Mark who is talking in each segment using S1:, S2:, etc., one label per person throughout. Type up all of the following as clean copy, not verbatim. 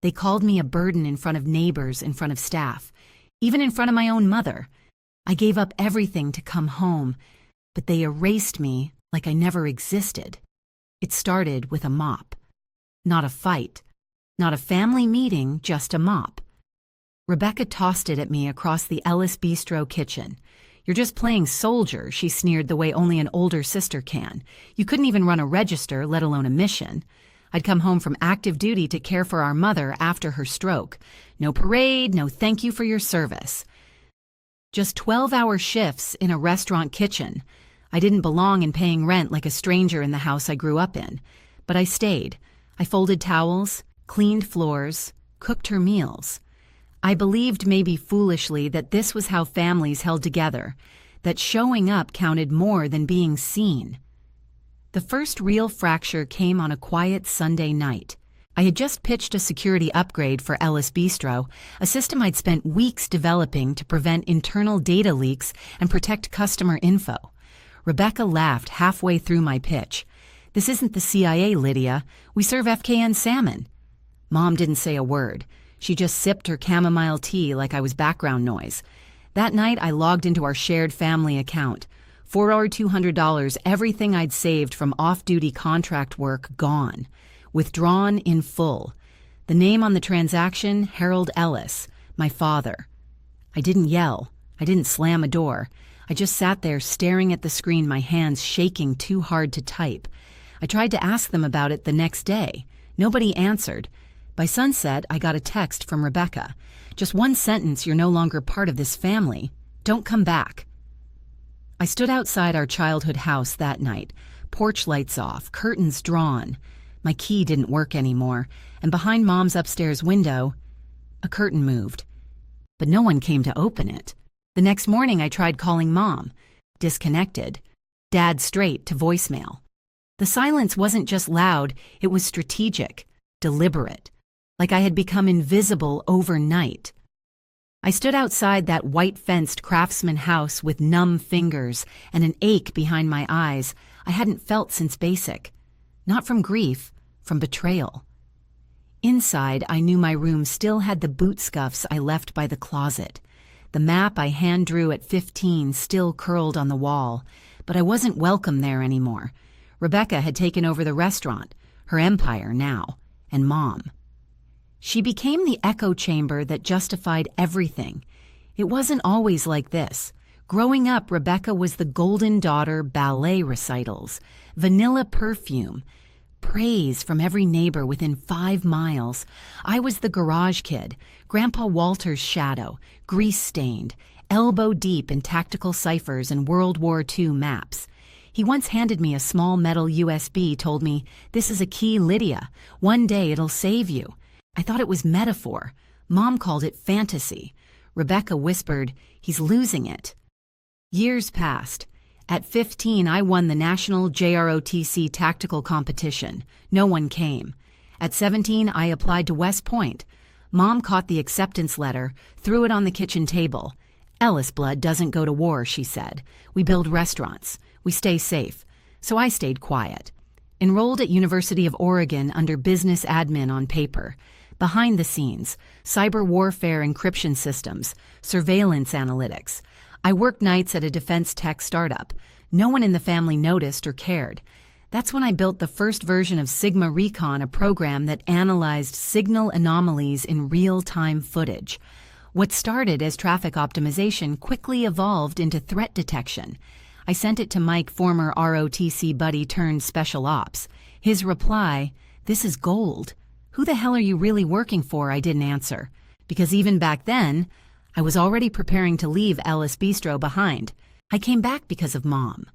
S1: They called me a burden in front of neighbors, in front of staff, even in front of my own mother. I gave up everything to come home, but they erased me like I never existed. It started with a mop. Not a fight. Not a family meeting, just a mop. Rebecca tossed it at me across the Ellis Bistro kitchen. "You're just playing soldier," she sneered the way only an older sister can. "You couldn't even run a register, let alone a mission." I'd come home from active duty to care for our mother after her stroke. No parade, no thank you for your service. Just 12-hour shifts in a restaurant kitchen. I didn't belong in paying rent like a stranger in the house I grew up in. But I stayed. I folded towels, cleaned floors, cooked her meals. I believed, maybe foolishly, that this was how families held together, that showing up counted more than being seen. The first real fracture came on a quiet Sunday night. I had just pitched a security upgrade for Ellis Bistro, a system I'd spent weeks developing to prevent internal data leaks and protect customer info. Rebecca laughed halfway through my pitch. "This isn't the CIA, Lydia. We serve FKN salmon." Mom didn't say a word. She just sipped her chamomile tea like I was background noise. That night, I logged into our shared family account. $4,200, everything I'd saved from off-duty contract work gone. Withdrawn in full. The name on the transaction, Harold Ellis, my father. I didn't yell. I didn't slam a door. I just sat there staring at the screen, my hands shaking too hard to type. I tried to ask them about it the next day. Nobody answered. By sunset, I got a text from Rebecca. "Just one sentence, you're no longer part of this family. Don't come back." I stood outside our childhood house that night, porch lights off, curtains drawn. My key didn't work anymore, and behind Mom's upstairs window, a curtain moved. But no one came to open it. The next morning, I tried calling Mom. Disconnected. Dad straight to voicemail. The silence wasn't just loud, it was strategic, deliberate. Like I had become invisible overnight. I stood outside that white-fenced craftsman house with numb fingers and an ache behind my eyes I hadn't felt since basic. Not from grief, from betrayal. Inside, I knew my room still had the boot scuffs I left by the closet. The map I hand-drew at 15 still curled on the wall, but I wasn't welcome there anymore. Rebecca had taken over the restaurant, her empire now, and Mom. She became the echo chamber that justified everything. It wasn't always like this. Growing up, Rebecca was the golden daughter ballet recitals, vanilla perfume, praise from every neighbor within 5 miles. I was the garage kid, Grandpa Walter's shadow, grease-stained, elbow-deep in tactical ciphers and World War II maps. He once handed me a small metal USB, told me, "This is a key, Lydia. One day it'll save you." I thought it was metaphor. Mom called it fantasy. Rebecca whispered, "He's losing it." Years passed. At 15, I won the national JROTC tactical competition. No one came. At 17, I applied to West Point. Mom caught the acceptance letter, threw it on the kitchen table. "Ellis blood doesn't go to war," she said. "We build restaurants. We stay safe." So I stayed quiet. Enrolled at University of Oregon under business admin on paper. Behind the scenes, cyber warfare encryption systems, surveillance analytics. I worked nights at a defense tech startup. No one in the family noticed or cared. That's when I built the first version of Sigma Recon, a program that analyzed signal anomalies in real-time footage. What started as traffic optimization quickly evolved into threat detection. I sent it to Mike, former ROTC buddy turned special ops. His reply, "This is gold. Who the hell are you really working for?" I didn't answer. Because even back then, I was already preparing to leave Ellis Bistro behind. I came back because of Mom.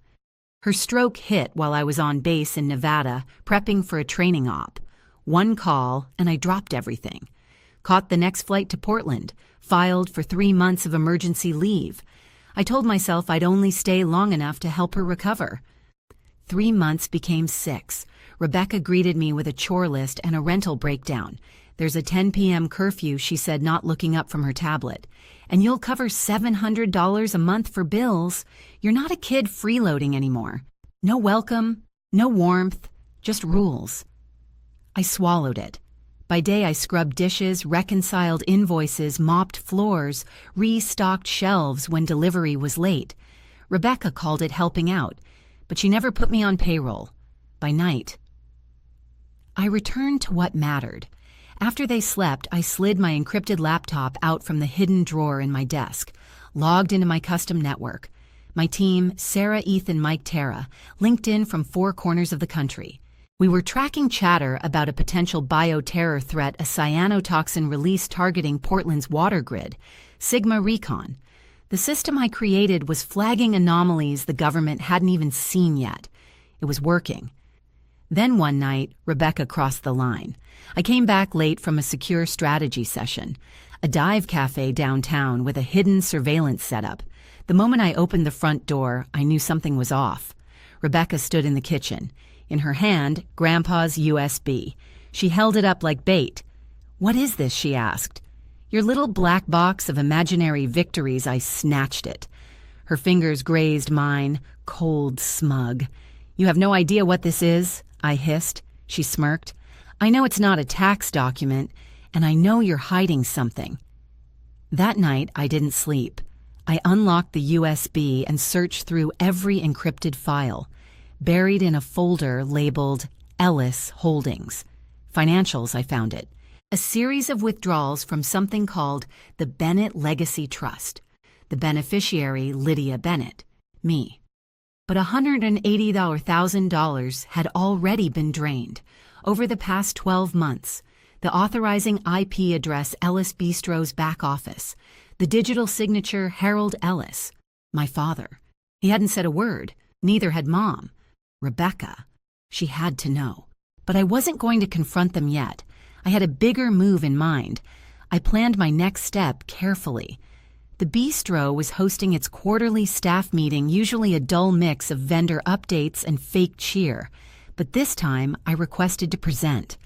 S1: Her stroke hit while I was on base in Nevada, prepping for a training op. One call, and I dropped everything. Caught the next flight to Portland, filed for 3 months of emergency leave. I told myself I'd only stay long enough to help her recover. 3 months became 6. Rebecca greeted me with a chore list and a rental breakdown. "There's a 10 p.m. curfew," she said, not looking up from her tablet. "And you'll cover $700 a month for bills. You're not a kid freeloading anymore. No welcome, no warmth, just rules." I swallowed it. By day, I scrubbed dishes, reconciled invoices, mopped floors, restocked shelves when delivery was late. Rebecca called it helping out, but she never put me on payroll. By night, I returned to what mattered. After they slept, I slid my encrypted laptop out from the hidden drawer in my desk, logged into my custom network. My team, Sarah, Ethan, Mike, Tara, linked in from 4 corners of the country. We were tracking chatter about a potential bioterror threat, a cyanotoxin release targeting Portland's water grid, Sigma Recon. The system I created was flagging anomalies the government hadn't even seen yet. It was working. Then one night, Rebecca crossed the line. I came back late from a secure strategy session, a dive cafe downtown with a hidden surveillance setup. The moment I opened the front door, I knew something was off. Rebecca stood in the kitchen. In her hand, Grandpa's USB. She held it up like bait. "What is this?" she asked. "Your little black box of imaginary victories." I snatched it. Her fingers grazed mine, cold, smug. "You have no idea what this is?" I hissed. She smirked. "I know it's not a tax document, and I know you're hiding something." That night, I didn't sleep. I unlocked the USB and searched through every encrypted file. Buried in a folder labeled Ellis Holdings. Financials, I found it. A series of withdrawals from something called the Bennett Legacy Trust. The beneficiary, Lydia Bennett. Me. But $180,000 had already been drained. Over the past 12 months, the authorizing IP address Ellis Bistro's back office. The digital signature Harold Ellis. My father. He hadn't said a word. Neither had Mom. Rebecca. She had to know. But I wasn't going to confront them yet. I had a bigger move in mind. I planned my next step carefully. The bistro was hosting its quarterly staff meeting, usually a dull mix of vendor updates and fake cheer. But this time, I requested to present.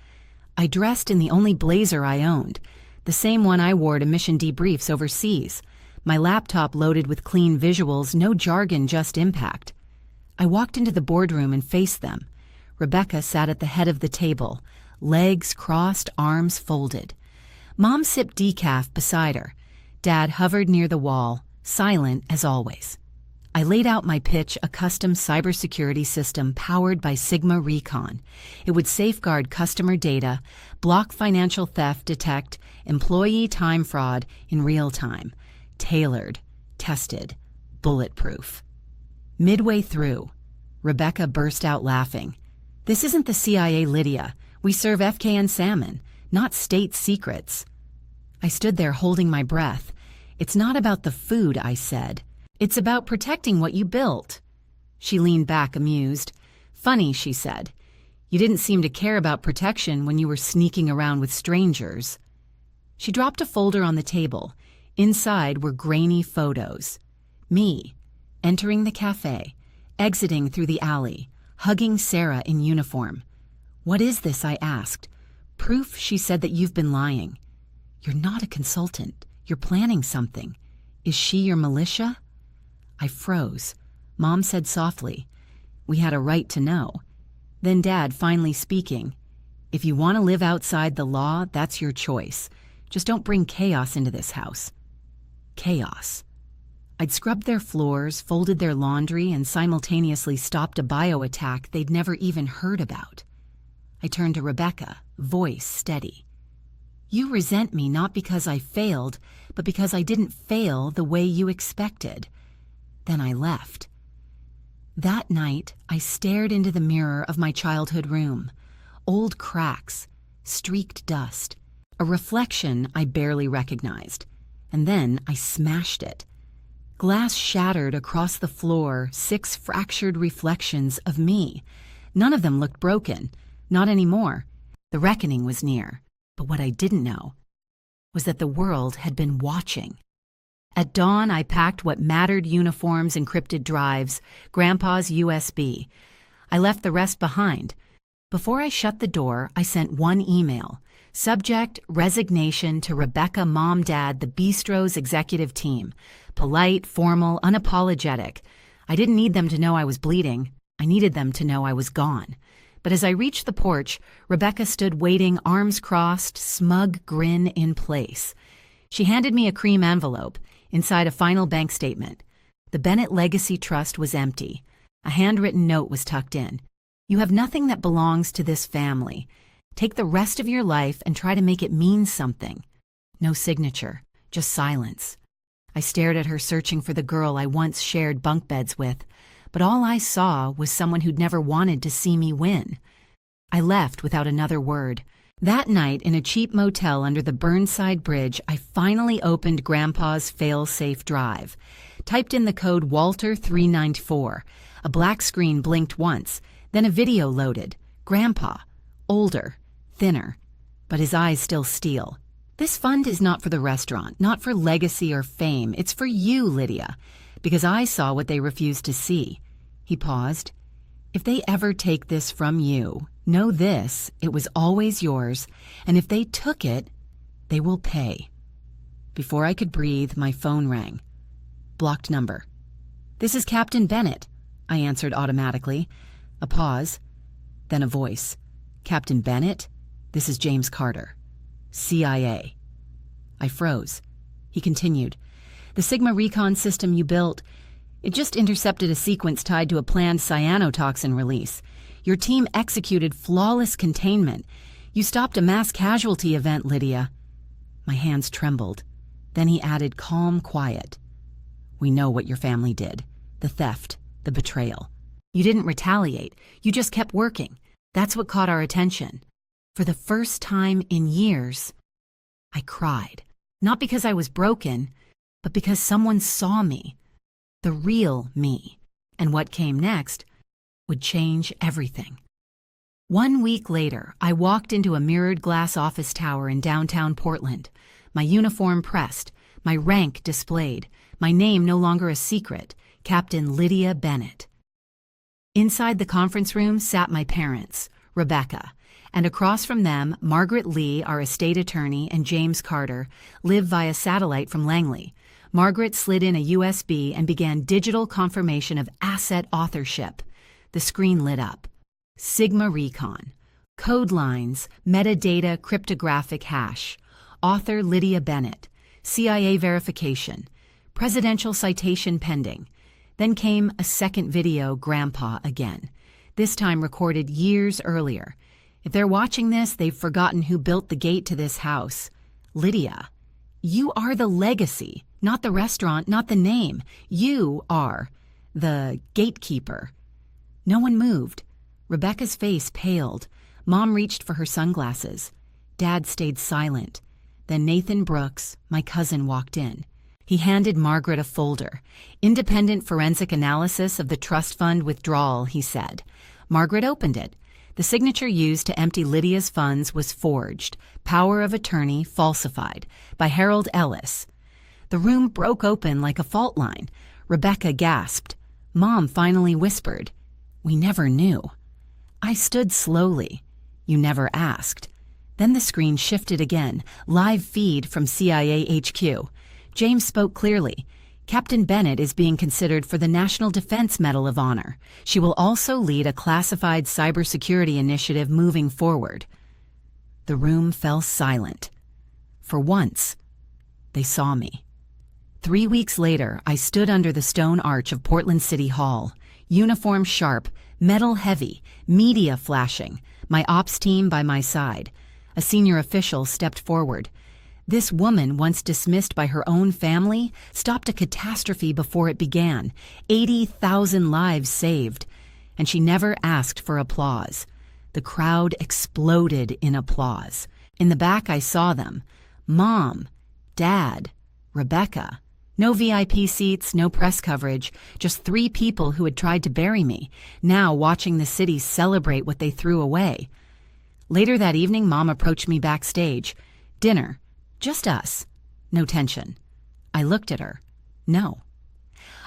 S1: I dressed in the only blazer I owned, the same one I wore to mission debriefs overseas. My laptop loaded with clean visuals, no jargon, just impact. I walked into the boardroom and faced them. Rebecca sat at the head of the table, legs crossed, arms folded. Mom sipped decaf beside her. Dad hovered near the wall, silent as always. I laid out my pitch, a custom cybersecurity system powered by Sigma Recon. It would safeguard customer data, block financial theft, detect employee time fraud in real time. Tailored, tested, bulletproof. Midway through, Rebecca burst out laughing. "This isn't the CIA, Lydia. We serve FKN salmon, not state secrets." I stood there holding my breath. "It's not about the food," I said. "It's about protecting what you built." She leaned back, amused. "Funny," she said. "You didn't seem to care about protection when you were sneaking around with strangers." She dropped a folder on the table. Inside were grainy photos. Me, entering the cafe, exiting through the alley, hugging Sarah in uniform. "What is this?" I asked. "Proof," she said, "that you've been lying. You're not a consultant. You're planning something. Is she your militia?" I froze. Mom said softly, "We had a right to know." Then Dad finally speaking, "If you want to live outside the law, that's your choice. Just don't bring chaos into this house." Chaos. I'd scrubbed their floors, folded their laundry, and simultaneously stopped a bio-attack they'd never even heard about. I turned to Rebecca, voice steady. "You resent me not because I failed, but because I didn't fail the way you expected." Then I left. That night, I stared into the mirror of my childhood room. Old cracks, streaked dust, a reflection I barely recognized. And then I smashed it. Glass shattered across the floor, 6 fractured reflections of me. None of them looked broken. Not anymore. The reckoning was near. But what I didn't know was that the world had been watching. At dawn, I packed what mattered: uniforms, encrypted drives, Grandpa's USB. I left the rest behind. Before I shut the door, I sent one email. Subject: resignation to Rebecca, Mom, Dad, the bistro's executive team. Polite, formal, unapologetic. I didn't need them to know I was bleeding. I needed them to know I was gone. But as I reached the porch, Rebecca stood waiting, arms crossed, smug grin in place. She handed me a cream envelope, inside a final bank statement. The Bennett Legacy Trust was empty. A handwritten note was tucked in. "You have nothing that belongs to this family. Take the rest of your life and try to make it mean something." No signature, just silence. I stared at her, searching for the girl I once shared bunk beds with, but all I saw was someone who'd never wanted to see me win. I left without another word. That night, in a cheap motel under the Burnside Bridge, I finally opened Grandpa's fail-safe drive, typed in the code Walter394. A black screen blinked once, then a video loaded. Grandpa, older, thinner, but his eyes still steel. "This fund is not for the restaurant, not for legacy or fame. It's for you, Lydia, because I saw what they refused to see." He paused. "If they ever take this from you, know this, it was always yours, and if they took it, they will pay." Before I could breathe, my phone rang. Blocked number. "This is Captain Bennett," I answered automatically. A pause, then a voice. "Captain Bennett? This is James Carter, CIA." I froze. He continued. "The Sigma recon system you built, it just intercepted a sequence tied to a planned cyanotoxin release. Your team executed flawless containment. You stopped a mass casualty event, Lydia." My hands trembled. Then he added, calm, quiet. "We know what your family did. The theft, the betrayal. You didn't retaliate. You just kept working. That's what caught our attention." For the first time in years, I cried. Not because I was broken, but because someone saw me. The real me. And what came next would change everything. 1 week later, I walked into a mirrored glass office tower in downtown Portland. My uniform pressed, my rank displayed, my name no longer a secret, Captain Lydia Bennett. Inside the conference room sat my parents, Rebecca, and across from them, Margaret Lee, our estate attorney, and James Carter, live via satellite from Langley. Margaret slid in a USB and began digital confirmation of asset authorship. The screen lit up. Sigma Recon. Code lines, metadata cryptographic hash. Author Lydia Bennett. CIA verification. Presidential citation pending. Then came a second video, Grandpa again. This time recorded years earlier. If they're watching this, they've forgotten who built the gate to this house. Lydia, you are the legacy, not the restaurant, not the name. You are the gatekeeper. No one moved. Rebecca's face paled. Mom reached for her sunglasses. Dad stayed silent. Then Nathan Brooks, my cousin, walked in. He handed Margaret a folder. "Independent forensic analysis of the trust fund withdrawal," he said. Margaret opened it. The signature used to empty Lydia's funds was forged, power of attorney falsified, by Harold Ellis. The room broke open like a fault line. Rebecca gasped. Mom finally whispered, "We never knew." I stood slowly. "You never asked." Then the screen shifted again, live feed from CIA HQ. James spoke clearly. "Captain Bennett is being considered for the National Defense Medal of Honor. She will also lead a classified cybersecurity initiative moving forward." The room fell silent. For once, they saw me. 3 weeks later, I stood under the stone arch of Portland City Hall, uniform sharp, metal heavy, media flashing, my ops team by my side. A senior official stepped forward. This woman, once dismissed by her own family, stopped a catastrophe before it began. 80,000 lives saved. And she never asked for applause. The crowd exploded in applause. In the back, I saw them. Mom, Dad, Rebecca. No VIP seats, no press coverage, just 3 people who had tried to bury me, now watching the city celebrate what they threw away. Later that evening, Mom approached me backstage. Dinner. Just us. No tension. I looked at her. No.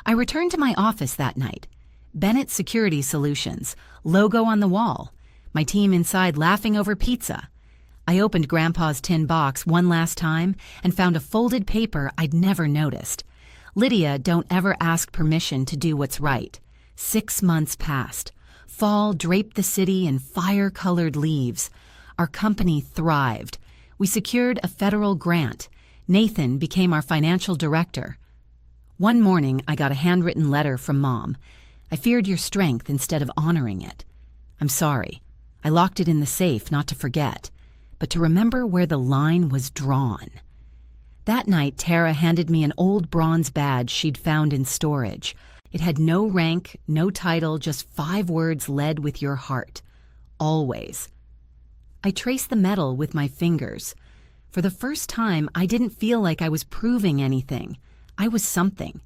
S1: I returned to my office that night. Bennett Security Solutions, logo on the wall. My team inside laughing over pizza. I opened Grandpa's tin box one last time and found a folded paper I'd never noticed. Lydia, don't ever ask permission to do what's right. 6 months passed. Fall draped the city in fire-colored leaves. Our company thrived. We secured a federal grant. Nathan became our financial director. One morning, I got a handwritten letter from Mom. I feared your strength instead of honoring it. I'm sorry. I locked it in the safe not to forget, but to remember where the line was drawn. That night, Tara handed me an old bronze badge she'd found in storage. It had no rank, no title, just 5 words led with your heart. Always. I traced the metal with my fingers. For the first time, I didn't feel like I was proving anything. I was something.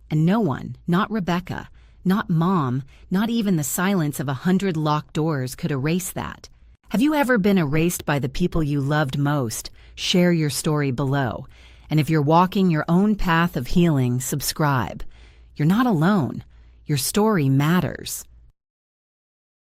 S1: And no one, not Rebecca, not Mom, not even the silence of 100 locked doors could erase that. Have you ever been erased by the people you loved most? Share your story below. And if you're walking your own path of healing, subscribe. You're not alone. Your story matters.